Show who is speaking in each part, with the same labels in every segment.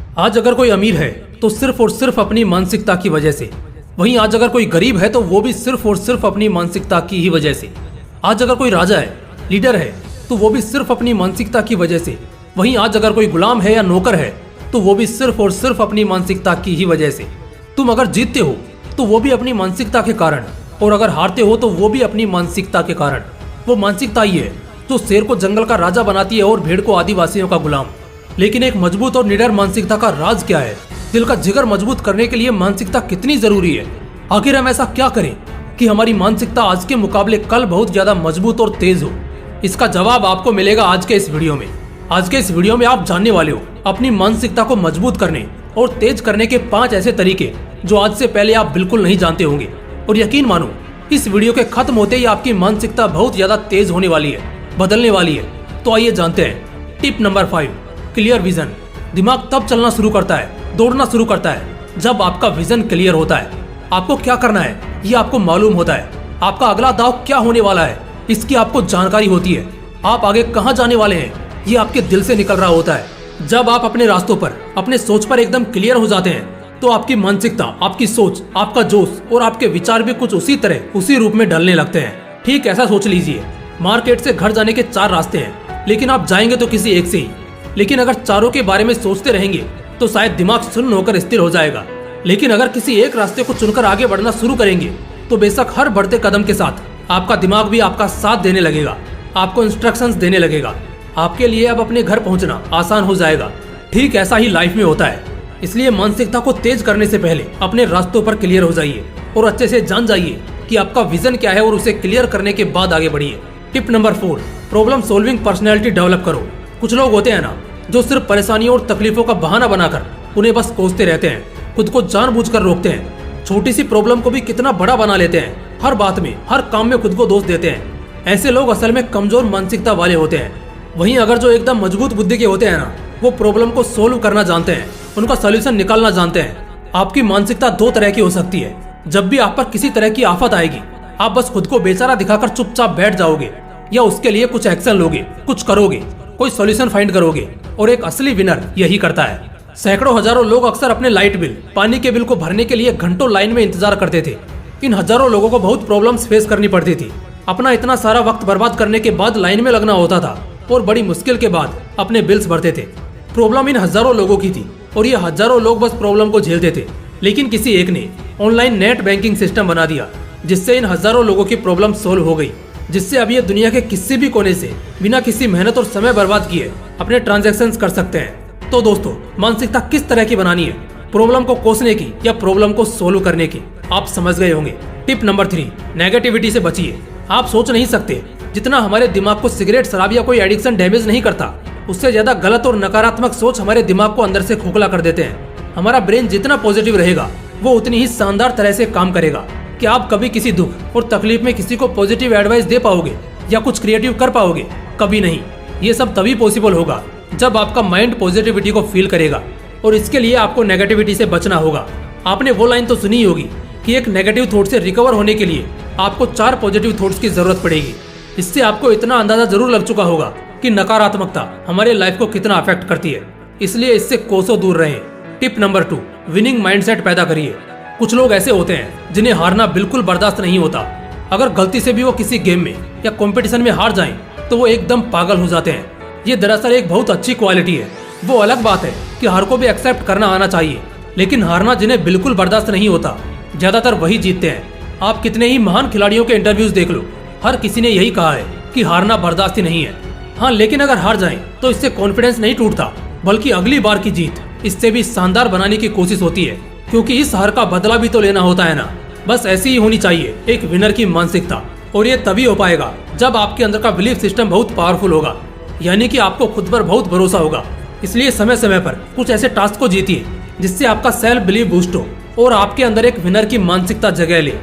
Speaker 1: आज अगर कोई अमीर है तो सिर्फ और सिर्फ अपनी मानसिकता की वजह से, वहीं आज अगर कोई गरीब है तो वो भी सिर्फ और सिर्फ अपनी मानसिकता की ही वजह से। आज अगर कोई राजा है, लीडर है, तो वो भी सिर्फ अपनी मानसिकता की वजह से। वहीं आज अगर कोई गुलाम है या नौकर है तो वो भी सिर्फ और सिर्फ अपनी मानसिकता की ही वजह से। तुम अगर जीतते हो तो वो भी अपनी मानसिकता के कारण, और अगर हारते हो तो वो भी अपनी मानसिकता के कारण। वो मानसिकता ही है जो शेर को जंगल का राजा बनाती है और भेड़ को आदिवासियों का गुलाम। लेकिन एक मजबूत और निडर मानसिकता का राज क्या है? दिल का जिगर मजबूत करने के लिए मानसिकता कितनी जरूरी है? आखिर हम ऐसा क्या करें कि हमारी मानसिकता आज के मुकाबले कल बहुत ज्यादा मजबूत और तेज हो? इसका जवाब आपको मिलेगा आज के इस वीडियो में। आज के इस वीडियो में आप जानने वाले हो अपनी मानसिकता को मजबूत करने और तेज करने के 5 ऐसे तरीके जो आज से पहले आप बिल्कुल नहीं जानते होंगे। और यकीन मानो, इस वीडियो के खत्म होते ही आपकी मानसिकता बहुत ज्यादा तेज होने वाली है, बदलने वाली है। तो आइए जानते हैं। Tip number 5, clear vision. दिमाग तब चलना शुरू करता है, दौड़ना शुरू करता है जब आपका विजन क्लियर होता है। आपको क्या करना है ये आपको मालूम होता है। आपका अगला दाव क्या होने वाला है इसकी आपको जानकारी होती है। आप आगे कहाँ जाने वाले हैं ये आपके दिल से निकल रहा होता है। जब आप अपने रास्तों पर, अपने सोच पर एकदम क्लियर हो जाते हैं तो आपकी मानसिकता, आपकी सोच, आपका जोश और आपके विचार भी कुछ उसी तरह, उसी रूप में ढलने लगते हैं। ठीक ऐसा सोच लीजिए, मार्केट से घर जाने के 4 रास्ते हैं, लेकिन आप जाएंगे तो किसी एक से ही। लेकिन अगर चारों के बारे में सोचते रहेंगे तो शायद दिमाग सुन्न होकर स्थिर हो जाएगा। लेकिन अगर किसी एक रास्ते को चुनकर आगे बढ़ना शुरू करेंगे तो बेशक हर बढ़ते कदम के साथ आपका दिमाग भी आपका साथ देने लगेगा, आपको इंस्ट्रक्शंस देने लगेगा। आपके लिए अब अपने घर पहुंचना आसान हो जाएगा। ठीक ऐसा ही लाइफ में होता है। इसलिए मानसिकता को तेज करने से पहले अपने रास्तों पर क्लियर हो जाइए और अच्छे से जान जाइए कि आपका विजन क्या है और उसे क्लियर करने के बाद आगे बढ़िए। Tip number 4, problem solving personality develop करो। कुछ लोग होते हैं ना जो सिर्फ परेशानियों और तकलीफों का बहाना बनाकर उन्हें बस कोसते रहते हैं, खुद को जानबूझकर रोकते हैं, छोटी सी प्रॉब्लम को भी कितना बड़ा बना लेते हैं, हर बात में, हर काम में खुद को दोष देते हैं। ऐसे लोग असल में कमजोर मानसिकता वाले होते हैं। वहीं अगर जो एकदम मजबूत बुद्धि के होते हैं ना, वो प्रॉब्लम को सोल्व करना जानते हैं, उनका सोल्यूशन निकालना जानते हैं। आपकी मानसिकता 2 तरह की हो सकती है। जब भी आप पर किसी तरह की आफत आएगी, आप बस खुद को बेचारा दिखाकर चुपचाप बैठ जाओगे या उसके लिए कुछ एक्शन लोगे, कुछ करोगे, कोई सॉल्यूशन फाइंड करोगे। और एक असली विनर यही करता है। सैकड़ों हजारों लोग अक्सर अपने लाइट बिल, पानी के बिल को भरने के लिए घंटों लाइन में इंतजार करते थे। इन हजारों लोगों को बहुत प्रॉब्लम्स फेस करनी पड़ती थी। अपना इतना सारा वक्त बर्बाद करने के बाद लाइन में लगना होता था और बड़ी मुश्किल के बाद अपने बिल्स भरते थे। प्रॉब्लम इन हजारों लोगों की थी और ये हजारों लोग बस प्रॉब्लम को झेलते थे। लेकिन किसी एक ने ऑनलाइन नेट बैंकिंग सिस्टम बना दिया जिससे इन हजारों लोगों की प्रॉब्लम सोल्व हो गई, जिससे अब ये दुनिया के किसी भी कोने से बिना किसी मेहनत और समय बर्बाद किए अपने ट्रांजैक्शंस कर सकते हैं। तो दोस्तों, मानसिकता किस तरह की बनानी है? प्रॉब्लम को कोसने की या प्रॉब्लम को सोल्व करने की? आप समझ गए होंगे। टिप नंबर 3, नेगेटिविटी से बचिए। आप सोच नहीं सकते जितना हमारे दिमाग को सिगरेट, शराब या कोई एडिक्शन डैमेज नहीं करता, उससे ज्यादा गलत और नकारात्मक सोच हमारे दिमाग को अंदर से खोखला कर देते हैं। हमारा ब्रेन जितना पॉजिटिव रहेगा वो उतनी ही शानदार तरह से काम करेगा। क्या आप कभी किसी दुख और तकलीफ में किसी को पॉजिटिव एडवाइस दे पाओगे या कुछ क्रिएटिव कर पाओगे? कभी नहीं। ये सब तभी पॉसिबल होगा जब आपका माइंड पॉजिटिविटी को फील करेगा, और इसके लिए आपको नेगेटिविटी से बचना होगा। आपने वो लाइन तो सुनी होगी कि एक नेगेटिव थॉट से रिकवर होने के लिए आपको 4 पॉजिटिव थॉट्स की जरूरत पड़ेगी। इससे आपको इतना अंदाजा जरूर लग चुका होगा कि नकारात्मकता हमारे लाइफ को कितना अफेक्ट करती है। इसलिए इससे कोसों दूर रहें। टिप नंबर 2, विनिंग माइंडसेट पैदा करिए। कुछ लोग ऐसे होते हैं जिन्हें हारना बिल्कुल बर्दाश्त नहीं होता। अगर गलती से भी वो किसी गेम में या कंपटीशन में हार जाएं तो वो एकदम पागल हो जाते हैं। ये दरअसल एक बहुत अच्छी क्वालिटी है। वो अलग बात है कि हार को भी एक्सेप्ट करना आना चाहिए, लेकिन हारना जिन्हें बिल्कुल बर्दाश्त नहीं होता, ज्यादातर वही जीतते हैं। आप कितने ही महान खिलाड़ियों के इंटरव्यूज देख लो, हर किसी ने यही कहा है कि हारना बर्दाश्त ही नहीं है। हाँ, लेकिन अगर हार जाएं तो इससे कॉन्फिडेंस नहीं टूटता, बल्कि अगली बार की जीत इससे भी शानदार बनाने की कोशिश होती है, क्योंकि इस हार का बदला भी तो लेना होता है ना। बस ऐसी ही होनी चाहिए एक विनर की मानसिकता, और ये तभी हो पाएगा जब आपके अंदर का बिलीफ सिस्टम बहुत पावरफुल होगा, यानी कि आपको खुद पर बहुत भरोसा होगा। इसलिए समय समय पर कुछ ऐसे टास्क को जीतिए जिससे आपका सेल्फ बिलीफ बूस्ट हो और आपके अंदर एक विनर की मानसिकता जगह ले।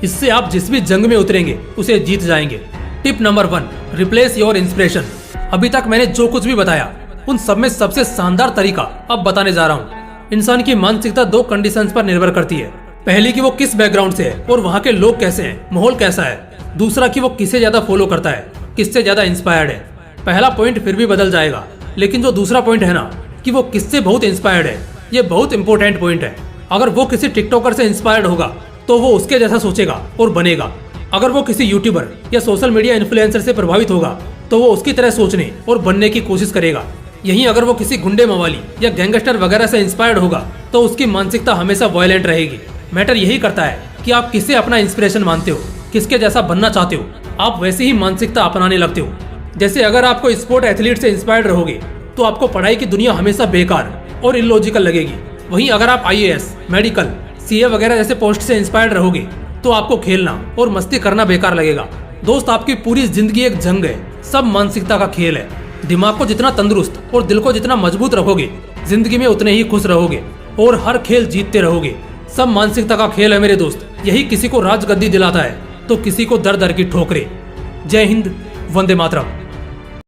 Speaker 1: इससे आप जिस भी जंग में उतरेंगे उसे जीत जाएंगे। Tip number 1, replace your inspiration. अभी तक मैंने जो कुछ भी बताया उन सब में सबसे शानदार तरीका अब बताने जा रहा हूँ। इंसान की मानसिकता 2 कंडीशंस पर निर्भर करती है। पहली कि वो किस बैकग्राउंड से है और वहाँ के लोग कैसे हैं, माहौल कैसा है। दूसरा कि वो किसे ज्यादा फॉलो करता है, किससे ज्यादा इंस्पायर्ड है। पहला पॉइंट फिर भी बदल जाएगा, लेकिन जो दूसरा पॉइंट है ना कि वो किससे बहुत इंस्पायर्ड है, ये बहुत इंपॉर्टेंट पॉइंट है। अगर वो किसी टिकटॉकर से इंस्पायर्ड होगा तो वो उसके जैसा सोचेगा और बनेगा। अगर वो किसी यूट्यूबर या सोशल मीडिया इन्फ्लुएंसर से प्रभावित होगा तो वो उसकी तरह सोचने और बनने की कोशिश करेगा। यहीं अगर वो किसी गुंडे मवाली या गैंगस्टर वगैरह से इंस्पायर्ड होगा तो उसकी मानसिकता हमेशा वायलेंट रहेगी। मैटर यही करता है कि आप किसे अपना इंस्पिरेशन मानते हो, किसके जैसा बनना चाहते हो, आप वैसी ही मानसिकता अपनाने लगते हो। जैसे अगर आपको स्पोर्ट एथलीट से इंस्पायर्ड रहोगे तो आपको पढ़ाई की दुनिया हमेशा बेकार और इलॉजिकल लगेगी। वहीं अगर आप IAS, मेडिकल, CA वगैरह जैसे पोस्ट से इंस्पायर्ड रहोगे तो आपको खेलना और मस्ती करना बेकार लगेगा। दोस्त, आपकी पूरी जिंदगी एक जंग है, सब मानसिकता का खेल है। दिमाग को जितना तंदुरुस्त और दिल को जितना मजबूत रखोगे जिंदगी में उतने ही खुश रहोगे और हर खेल जीतते रहोगे। सब मानसिकता का खेल है मेरे दोस्त। यही किसी को राजगद्दी दिलाता है तो किसी को दर दर की ठोकरे। जय हिंद, वंदे मातरम।